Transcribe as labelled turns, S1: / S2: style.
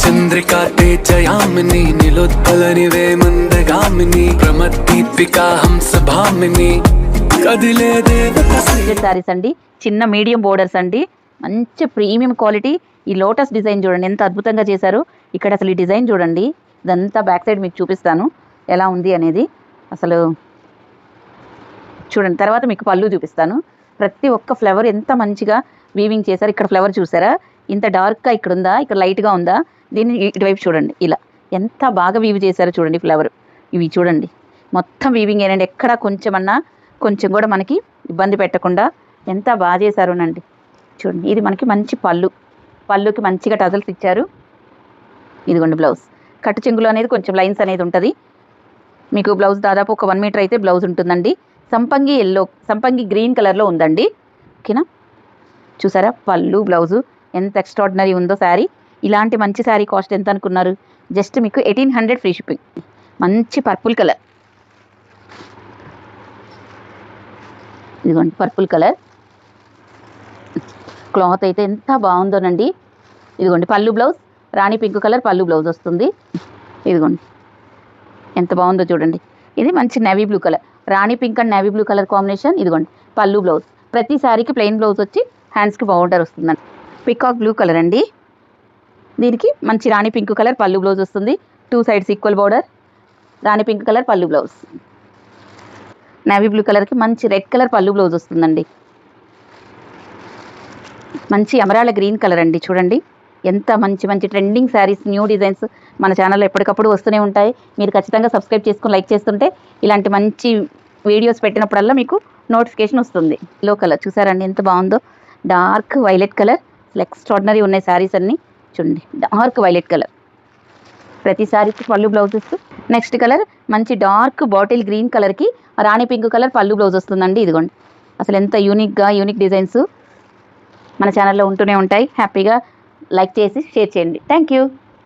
S1: చంద్రికా తేజయామిని నిలోత్పలనివే మందగామిని ప్రమద్దీపికా హంసభామిని కదిలే దేవత
S2: సారీస్ అండి, చిన్న మీడియం బోర్డర్స్ అండి, మంచి ప్రీమియం క్వాలిటీ. ఈ లోటస్ డిజైన్ చూడండి ఎంత అద్భుతంగా చేశారు. ఇక్కడ అసలు ఈ డిజైన్ చూడండి, ఇదంతా బ్యాక్ సైడ్ మీకు చూపిస్తాను ఎలా ఉంది అనేది. అసలు చూడండి, తర్వాత మీకు పళ్ళు చూపిస్తాను. ప్రతి ఒక్క ఫ్లవర్ ఎంత మంచిగా వీవింగ్ చేశారు. ఇక్కడ ఫ్లవర్ చూసారా, ఇంత డార్క్గా ఇక్కడ ఉందా, ఇక్కడ లైట్గా ఉందా, దీన్ని ఇటువైపు చూడండి, ఇలా ఎంత బాగా వీవ్ చేశారో చూడండి. ఫ్లవర్ ఇవి చూడండి, మొత్తం వీవింగ్ ఏనండి, ఎక్కడ కొంచెం కూడా మనకి ఇబ్బంది పెట్టకుండా ఎంత బాగా చేశారోనండి. చూడండి, ఇది మనకి మంచి పళ్ళుకి మంచిగా టజల్స్ ఇచ్చారు. ఇదిగోండి బ్లౌజ్, కట్టు చెంగులు అనేది కొంచెం లైన్స్ అనేది ఉంటుంది. మీకు బ్లౌజ్ దాదాపు ఒక 1 మీటర్ అయితే బ్లౌజ్ ఉంటుందండి. సంపంగి గ్రీన్ కలర్లో ఉందండి. ఓకేనా, చూసారా పళ్ళు బ్లౌజు ఎంత ఎక్స్ట్రాడినరీ ఉందో శారీ. ఇలాంటి మంచి శారీ కాస్ట్ ఎంత అనుకున్నారు? జస్ట్ మీకు 1800 ఫ్రీ షిప్పింగ్. మంచి పర్పుల్ కలర్, ఇదిగోండి పర్పుల్ కలర్ క్లాత్ అయితే ఎంత బాగుందోనండి. ఇదిగోండి పళ్ళు బ్లౌజ్, రాణి పింక్ కలర్ పళ్ళు బ్లౌజ్ వస్తుంది. ఇదిగోండి ఎంత బాగుందో చూడండి. ఇది మంచి navy blue colour, Rani pink and navy blue colour combination. ఇదిగోండి పళ్ళు బ్లౌజ్, ప్రతి శారీకి ప్లెయిన్ బ్లౌజ్ వచ్చి హ్యాండ్స్కి బార్డర్ వస్తుందండి. పికాక్ బ్లూ కలర్ అండి, దీనికి మంచి రాణి పింక్ కలర్ పళ్ళు బ్లౌజ్ వస్తుంది. 2 సైడ్స్ ఈక్వల్ బార్డర్, రాణి పింక్ కలర్ పళ్ళు బ్లౌజ్. నేవీ బ్లూ కలర్కి మంచి రెడ్ కలర్ పళ్ళు బ్లౌజ్ వస్తుందండి. మంచి ఎమరాల్డ్ గ్రీన్ కలర్ అండి. చూడండి ఎంత మంచి ట్రెండింగ్ శారీస్, న్యూ డిజైన్స్ మన ఛానల్లో ఎప్పటికప్పుడు వస్తూనే ఉంటాయి. మీరు ఖచ్చితంగా సబ్స్క్రైబ్ చేసుకుని లైక్ చేస్తుంటే ఇలాంటి మంచి వీడియోస్ పెట్టినప్పుడల్లా మీకు నోటిఫికేషన్ వస్తుంది. లో కలర్ చూసారండి ఎంత బాగుందో, డార్క్ వైలెట్ కలర్. ఎక్స్ట్రాడినరీ ఉన్నాయి శారీస్ అన్నీ. చూడండి డార్క్ వైలెట్ కలర్, ప్రతి శారీకి పళ్ళు బ్లౌజ్ వస్తుంది. నెక్స్ట్ కలర్ మంచి డార్క్ బాటిల్ గ్రీన్ కలర్కి రాణి పింక్ కలర్ పళ్ళు బ్లౌజ్ వస్తుందండి. ఇదిగోండి అసలు ఎంత యూనిక్ డిజైన్స్ మన ఛానల్లో ఉంటూనే ఉంటాయి. హ్యాపీగా లైక్ చేసి షేర్ చేయండి. Thank you.